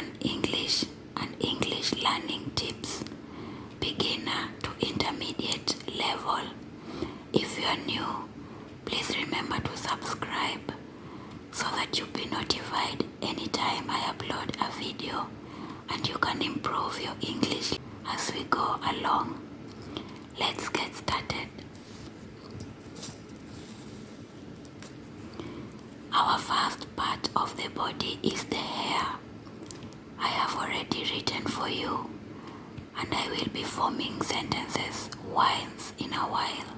learn English and English learning tips, beginner to intermediate level. If you are new, please remember to subscribe so that you'll be notified anytime I upload a video, and you can improve your English as we go along. Let's get started. Our first part of the body is the hair. I have already written for you, and I will be forming sentences once in a while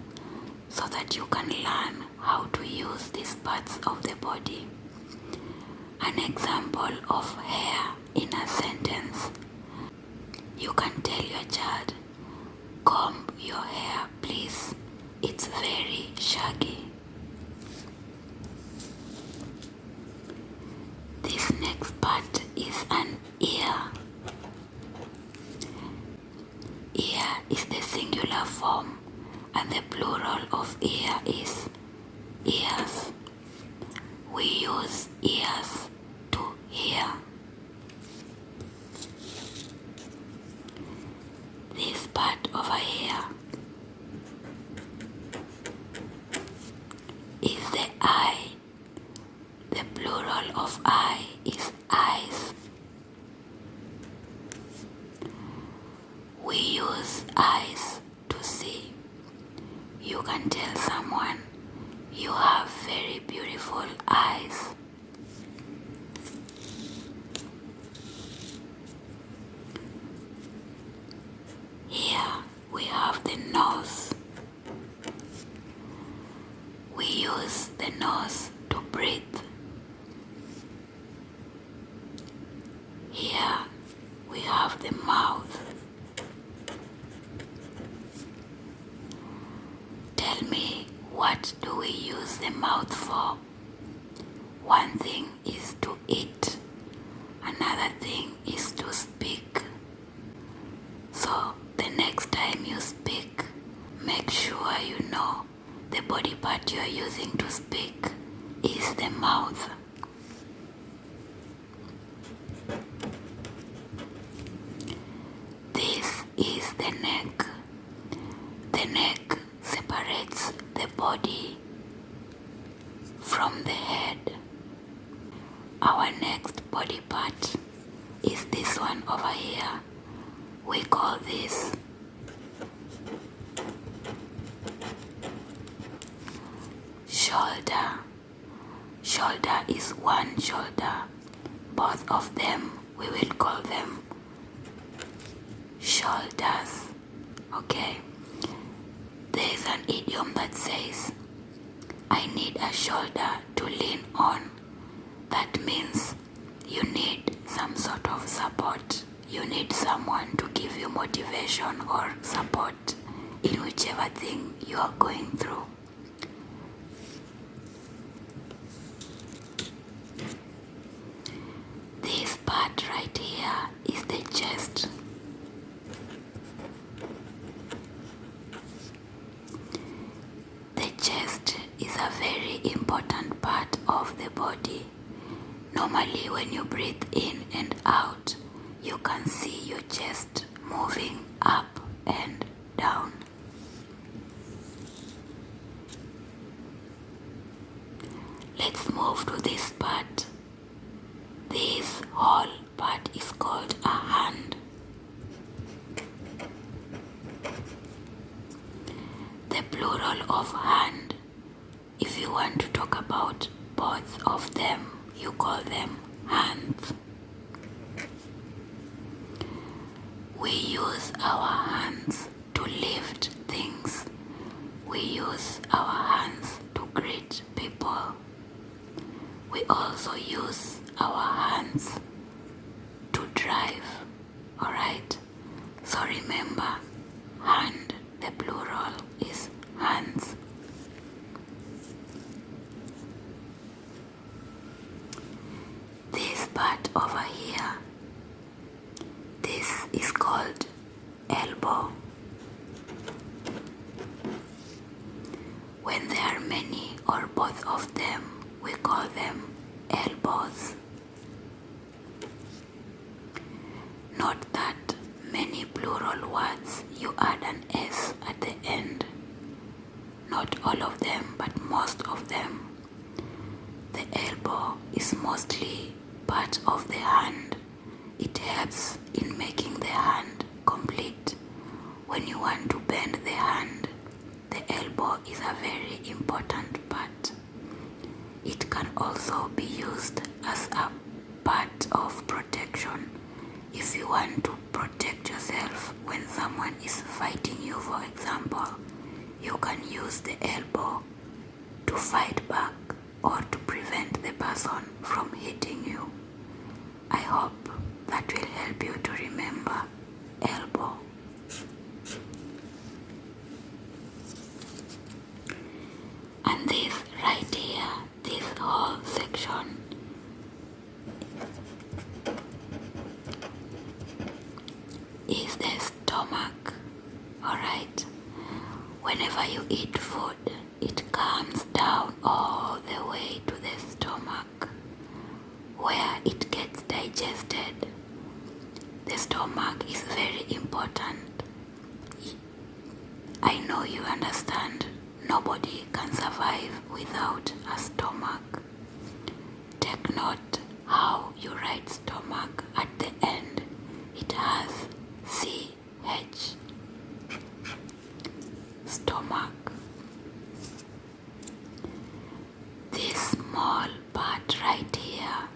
so that you can learn how to use these parts of the body. An example of hair in a sentence. You can tell your child, "Comb your hair, please. It's very shaggy." This next part is an ear. Ear is the singular form, and the plural of ear is ears. We use ears to hear. This part over here is the eye. The plural of eye is eyes. We use eyes to see. You can tell someone, "You have very beautiful eyes." Here we have the nose. We use the nose to breathe. Here we have the mouth. Tell me, what do we use the mouth for? One thing is to eat, another thing is to speak. So the next time you speak, make sure you know the body part you are using to speak is the mouth. This is the neck. The neck separates the body from the head. Our next body part is this one over here. We call this shoulder. Shoulder is one shoulder. Both of them, we will call them shoulders. Okay? There is an idiom that says, "I need a shoulder to lean on." That means you need some sort of support. You need someone to give you motivation or support in whichever thing you are going through. This part right here is the chest. The chest is a very important part of the body. Normally when you breathe in and out, you can see your chest moving up and down. Let's move to this part. This whole part is called a hand. The plural of hand, if you want to talk about both of them, you call them hands. We use our hands to lift things. We use our hands to greet people. We also use our hands to drive. Alright? So remember, hand, the plural is hands. This part over here, this is called elbow. When there are many or both of them, we call them elbows. all words you add an S at the end. Not all of them, but most of them. The elbow is mostly part of the hand. It helps in making the hand complete. When you want to bend the hand, the elbow is a very important part. It can also be used as a part of protection. If you want to protect yourself when someone is fighting you, for example, you can use the elbow to fight back or to prevent the person from hitting you. I hope that will help you to remember elbow. And this right here, this whole section is the stomach. Alright? Whenever you eat food, it comes down all the way to the stomach where it gets digested. The stomach is very important. I know you understand. Nobody can survive without a stomach. Take note how you write stomach at the end. It has CH. Stomach. This small part right here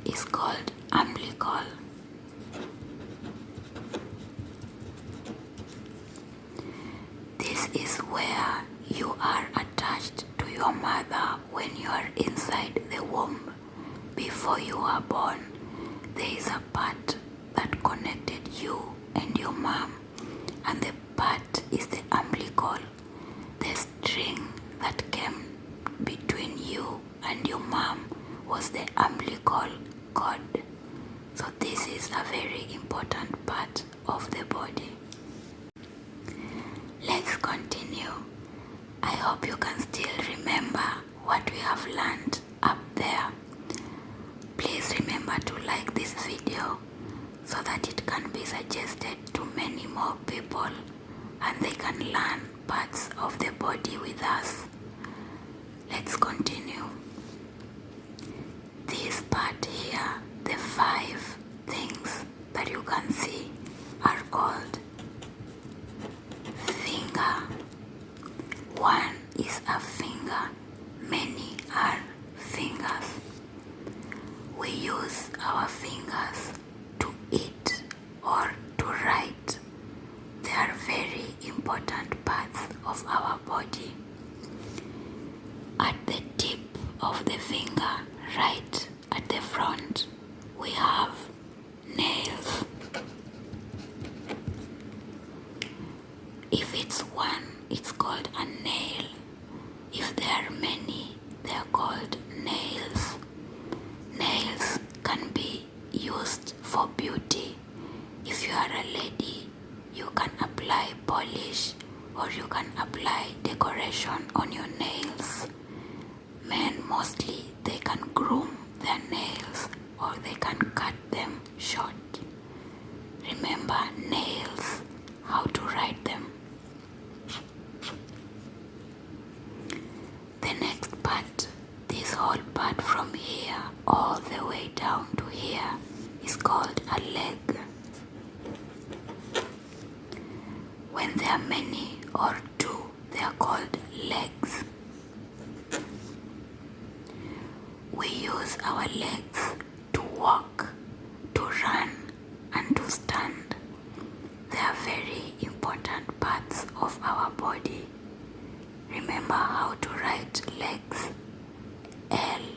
is called umbilical. This is where you are attached to your mother when you are inside the womb. Before you are born, there is a part that connected you and your mom, and the part is the umbilical, the string that came between you and your mom was the umbilical cord. So this is a very important part of the body. Let's continue. I hope you can still remember what we have learned up there. Please remember to like this video so that it can be suggested to many more people and they can learn parts of the body with us. Let's continue. This part here, the 5 things that you can see are called finger. One is a finger, many are fingers. We use our fingers to eat or to write. They are very important parts of our body. At the tip of the finger, right at the front, we have nails. If it's one, it's called a nail. If there are many, they are called nails. Nails can be used for beauty. If you are a lady, you can apply polish or you can apply decoration on your nails. Men mostly, they can groom their nails or they can cut them short. Remember nails, how to write them. The next part, this whole part from here all the way down to here is called a leg. When there are many or 2, they are called legs. We use our legs to walk, to run, and to stand. They are very important parts of our body. Remember how to write legs. L-E-G-S.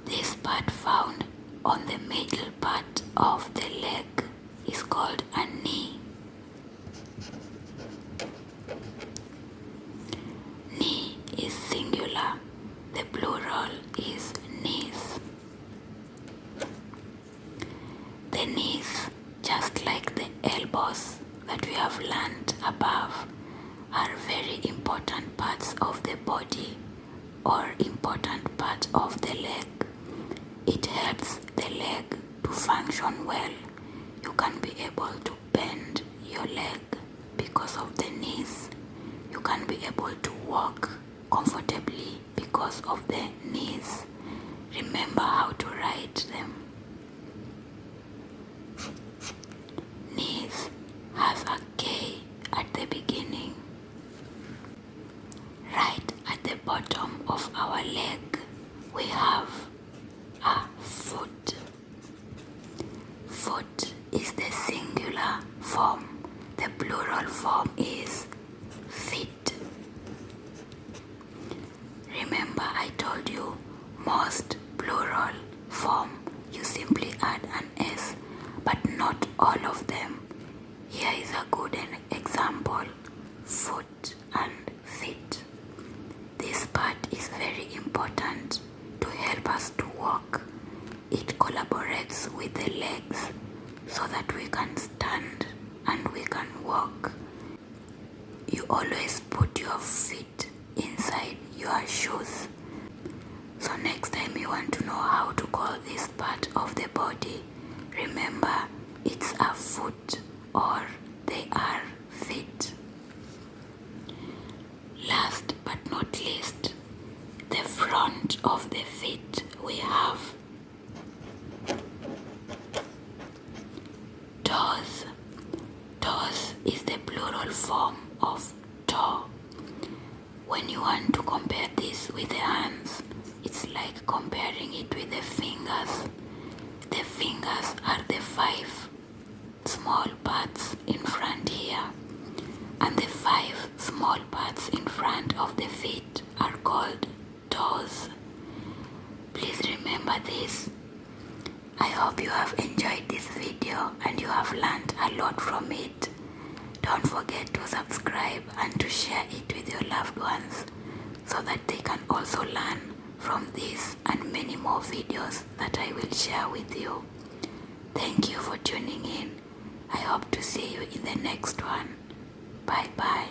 This part found on the middle part of the leg is called a knee. Knee is singular. The plural is knees. The knees, just like the elbows that we have learned above, are very important parts of the body or important part of the leg. It helps the leg leg to function well. You can be able to bend your leg because of the knees. You can be able to walk comfortably because of the knees. Remember how to write them. Knees has a K at the beginning. Right at the bottom of our leg, we have a foot. Foot is the singular form. The plural form is feet. Remember, I told you most plural form you simply add an S, but not all of them. Here is a good example: foot and feet. This part is very important to help us to walk. It collaborates with the legs so that we can stand and we can walk. You always put your feet inside your shoes. So next time you want to know how to call this part of the body, remember it's a foot or they are feet. Last but not least, the front of the feet we have toes. Toes is the plural form of toe. When you want to compare this with the hands, it's like comparing it with the fingers. The fingers are the 5 small parts in front here, and the 5 small parts in front of the feet are called toes. Please remember this. I hope you have enjoyed this video and you have learned a lot from it. Don't forget to subscribe and to share it with your loved ones so that they can also learn from this and many more videos that I will share with you. Thank you for tuning in. I hope to see you in the next one. Bye bye.